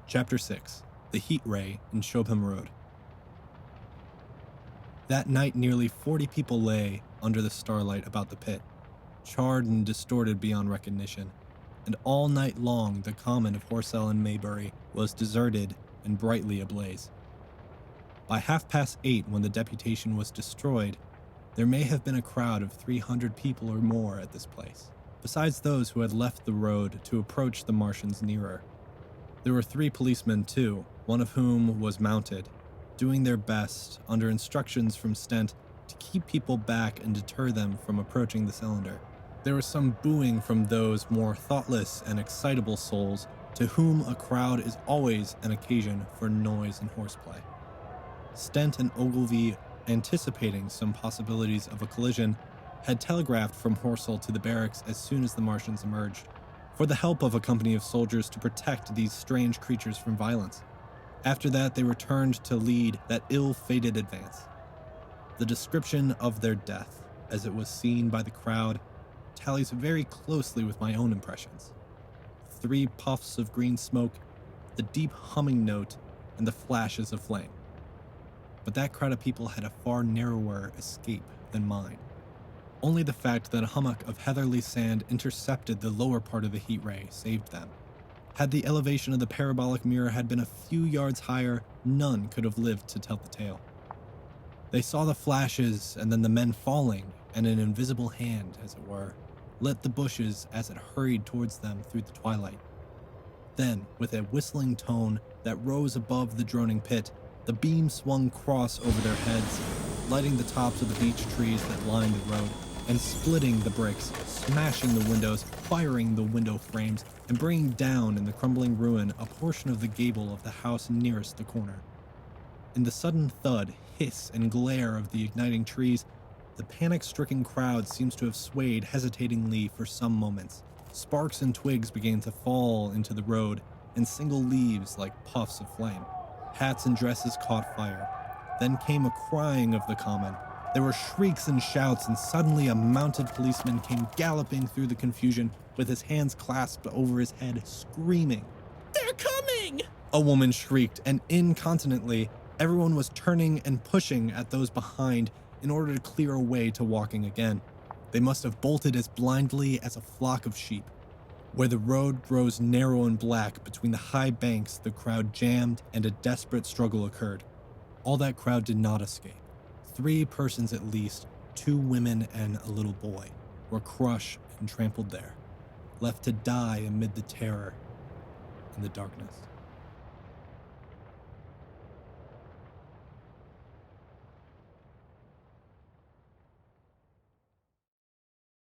Chapter 6: The Heat Ray in Chobham Road. That night nearly 40 people lay under the starlight about the pit, charred and distorted beyond recognition, and all night long the common of Horsell and Maybury was deserted and brightly ablaze. By 8:30, when the deputation was destroyed, there may have been a crowd of 300 people or more at this place, besides those who had left the road to approach the Martians nearer. There were 3 policemen too, one of whom was mounted, doing their best, under instructions from Stent, to keep people back and deter them from approaching the cylinder. There was some booing from those more thoughtless and excitable souls to whom a crowd is always an occasion for noise and horseplay. Stent and Ogilvy, anticipating some possibilities of a collision, had telegraphed from Horsell to the barracks as soon as the Martians emerged, for the help of a company of soldiers to protect these strange creatures from violence. After that, they returned to lead that ill-fated advance. The description of their death, as it was seen by the crowd, tallies very closely with my own impressions. 3 puffs of green smoke, the deep humming note, and the flashes of flame. But that crowd of people had a far narrower escape than mine. Only the fact that a hummock of heatherly sand intercepted the lower part of the heat ray saved them. Had the elevation of the parabolic mirror had been a few yards higher, none could have lived to tell the tale. They saw the flashes and then the men falling, and an invisible hand, as it were, lit the bushes as it hurried towards them through the twilight. Then, with a whistling tone that rose above the droning pit, the beam swung cross over their heads, lighting the tops of the beech trees that lined the road, and splitting the bricks, smashing the windows, firing the window frames, and bringing down in the crumbling ruin a portion of the gable of the house nearest the corner. In the sudden thud, hiss, and glare of the igniting trees, the panic-stricken crowd seems to have swayed hesitatingly for some moments. Sparks and twigs began to fall into the road, and single leaves like puffs of flame. Hats and dresses caught fire. Then came a crying of the common. There were shrieks and shouts, and suddenly a mounted policeman came galloping through the confusion with his hands clasped over his head, screaming. "They're coming!" A woman shrieked, and incontinently, everyone was turning and pushing at those behind in order to clear a way to walking again. They must have bolted as blindly as a flock of sheep. Where the road grows narrow and black between the high banks, the crowd jammed and a desperate struggle occurred. All that crowd did not escape. 3 persons at least, 2 women and a little boy, were crushed and trampled there, left to die amid the terror and the darkness.